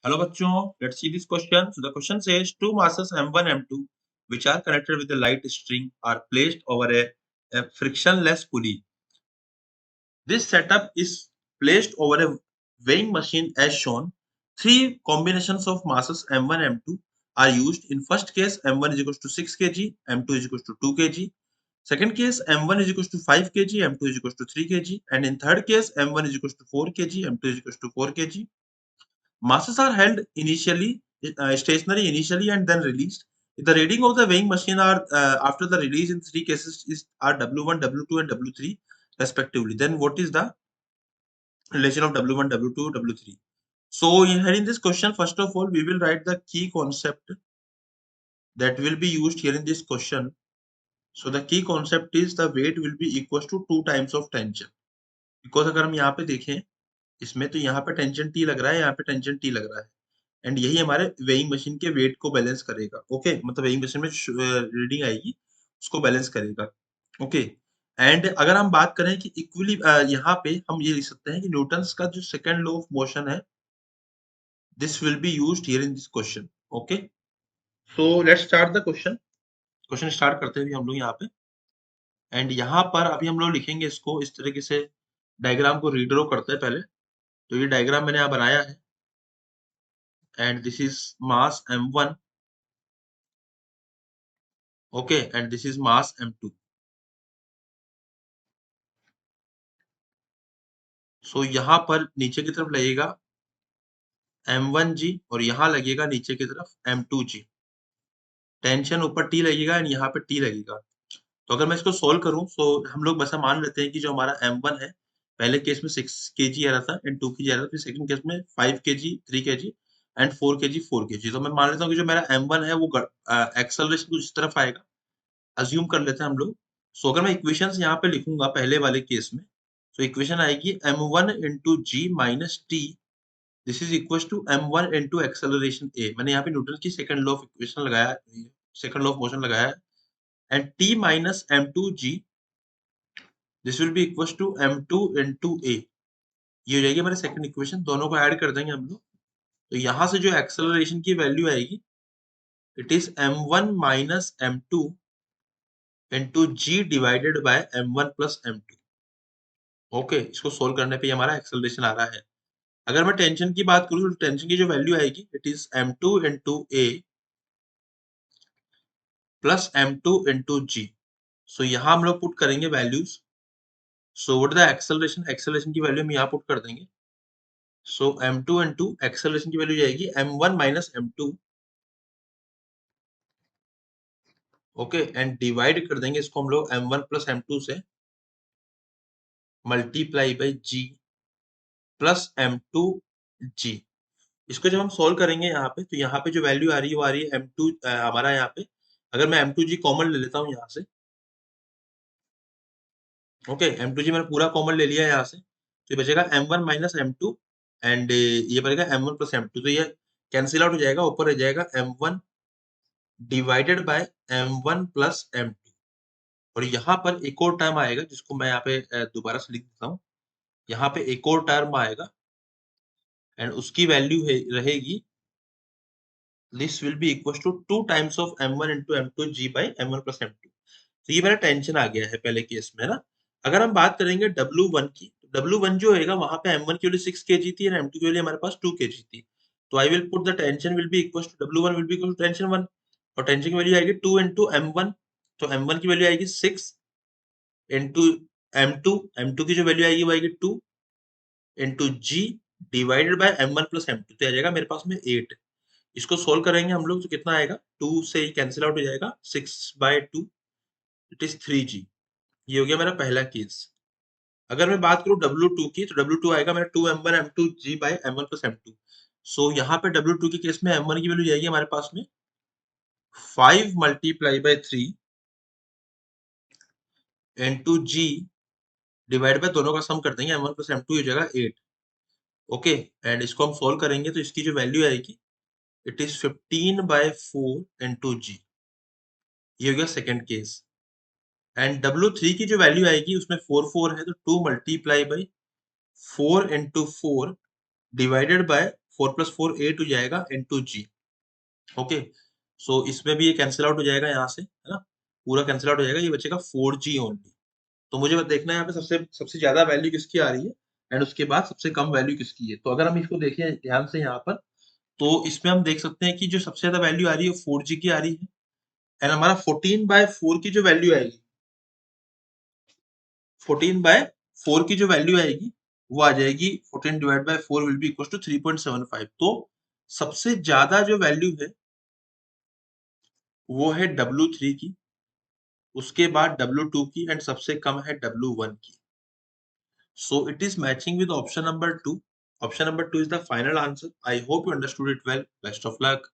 Hello bachcho, let's see this question. So the question says two masses m1 m2 which are connected with a light string are placed over a frictionless pulley. This setup is placed over a weighing machine as shown. Three combinations of masses m1 m2 are used. In first case m1 is equals to 6 kg, m2 is equals to 2 kg. Second case m1 is equals to 5 kg, m2 is equals to 3 kg, and in third case m1 is equals to 4 kg, m2 is equals to 4 kg. Masses are held initially stationary initially and then released. The reading of the weighing machine are after the release in three cases is are W1, W2, and W3 respectively. Then what is the relation of W1, W2, W3? So here in this question, first of all, we will write the key concept that will be used here in this question. So the key concept is the weight will be equals to 2 times of tension. Because अगर हम यहाँ पे देखें इसमें तो यहाँ पे tension T लग रहा है, यहाँ पे टेंशन T लग रहा है एंड यही हमारे वेइंग मशीन के वेट को बैलेंस करेगा. ओके मतलब वेइंग मशीन में रीडिंग आएगी उसको बैलेंस करेगा. ओके एंड अगर हम बात करें कि इक्वली यहाँ पे हम ये लिख सकते हैं कि न्यूटन्स का जो सेकंड लॉ ऑफ मोशन है this will be used here in this question. Okay so let's start the question start करते हैं हम लोग यहाँ पे एंड यहाँ पर अभी हम लोग लिखेंगे इसको इस तरीके से डायग्राम को रीड्रॉ करते हैं पहले. तो ये डायग्राम मैंने यहाँ बनाया है and this is mass m1. Okay, and this is mass m2. So यहाँ पर नीचे की तरफ लगेगा m1g और यहाँ लगेगा नीचे की तरफ m2g. टेंशन ऊपर T लगेगा एंड यहाँ पे T लगेगा. तो अगर मैं इसको सोल्व करूं तो हम लोग बस मान लेते हैं कि जो हमारा m1 है पहले केस में 6 kg आ रहा था एंड 2 kg आ रहा था, फिर सेकंड केस में 5 kg 3 kg and 4 kg 4 kg. तो मैं मान लेता हूँ कि जो मेरा m1 है वो एक्सेलरेशन कुछ इस तरफ आएगा. अज्यूम कर लेते हैं हम लोग. सो अगर मैं इक्वेशंस यहाँ पे लिखूंगा पहले वाले केस में तो इक्वेशन आएगी m1 into g minus t. This is equal to m1 into acceleration a. मैंने यहाँ पे न्यूटन की सेकंड लॉ ऑफ इक्वेशन लगाया, सेकंड लॉ ऑफ मोशन लगाया है and t minus m2g this will be equal to m2 into a. ये हो जाएगी हमारी सेकंड इक्वेशन. दोनों को ऐड कर देंगे हम लोग. तो यहाँ से जो एक्सेलरेशन की वैल्यू आएगी it is m1 minus m2 into g divided by m1 plus m2. Okay इसको सोल्व करने पे हमारा एक्सेलरेशन आ रहा है. अगर मैं टेंशन की बात करूं तो टेंशन की जो वैल्यू आएगी it is m2 into a plus m2 into g. सो यहाँ हम लोग पुट करेंगे values. So what the acceleration की वैल्यू हम यहाँ पुट कर देंगे. सो m2 into एक्सेलरेशन की वैल्यू जाएगी m1 minus m2. Okay and divide कर देंगे इसको हम लोग m1 plus m2 से multiply by g plus m2g. इसको जब हम सोल्व करेंगे यहाँ पे तो यहाँ पे जो वैल्यू आ रही है वो आ रही है m2 हमारा यहाँ पे. अगर मैं m2g कॉमन ले लेता हूँ यहाँ से. ओके m2g मैंने पूरा कॉमन ले लिया यहाँ से तो ये बचेगा m1 माइनस m2 एंड ये बचेगा m1 प्लस m2. तो ये कैंसिल आउट हो जाएगा. ऊपर रह जाएगा m1 divided by m1 plus m2. और यहाँ पर एक और टर्म आएगा जिसको मैं यहाँ पे दोबारा से लिख देता हूँ. यहाँ पे एक और टर्म आएगा एंड उसकी वैल्यू रहेगी this will be equals to 2 times of m1 into m2g by m1 plus m2. तो ये मेरा टेंशन आ गया है पहले केस में ना. अगर हम बात करेंगे W1 की तो W1 जो होएगा वहां पे m1 की वैल्यू 6 kg थी और m2 की वैल्यू हमारे पास 2 kg थी. तो I will put the tension will be equal to W1 will be equal to tension 1 और टेंशन की वैल्यू आएगी 2 into m1. तो m1 की वैल्यू आएगी 6 into m2 की जो वैल्यू आएगी वो आएगी 2 into g divided by m1 plus m2. तो आ जाएगा मेरे पास में 8. इसको सोल्व करेंगे हम लोग तो कितना आएगा 2 से कैंसिल आउट हो जाएगा 6/2 इट इज 3g. ये हो गया मेरा पहला केस. अगर मैं बात करूं W2 की तो W2 आएगा मेरा 2m1 m2g by m1 plus m2. सो यहाँ पे W2 के केस में m1 की वैल्यू जाएगी हमारे पास में 5 multiply by 3 into g divide by दोनों का सम कर देंगे m1 plus m2 हो जाएगा 8. ओके एंड इसको हम सोल्व करेंगे तो इसकी जो वैल्यू आएगी इट इज 15/4 into g. ये हो गया सेकंड केस. एंड W3 की जो वैल्यू आएगी उसमें 4 4 है तो 2 multiply by 4 into 4 divided by 4 + 4 8 हो जाएगा इनटू जी। ओके, सो इसमें भी ये कैंसिल आउट हो जाएगा यहाँ से, है ना? पूरा कैंसिल आउट हो जाएगा, ये बचेगा 4G ओनली। तो मुझे बस देखना है यहाँ पे सबसे सबसे ज़्यादा वैल्यू किसकी आ रही है एंड उसके बाद सबसे कम वैल्यू किसकी है। तो अगर हम इसको देखें ध्यान से यहाँ पर, तो इसमें हम देख सकते हैं कि जो सबसे ज़्यादा वैल्यू आ रही है वो 4G की आ रही है एंड हमारा 14/4 की जो वैल्यू आएगी, 14/4 की जो वैल्यू आएगी वो आ जाएगी 14 divide by 4 will be equal to 3.75। तो सबसे ज़्यादा जो वैल्यू है वो है W3 की, उसके बाद W2 की एंड सबसे कम है W1 की। So it is matching with option number 2. Option number 2 is the final answer. I hope you understood it well. Best of luck.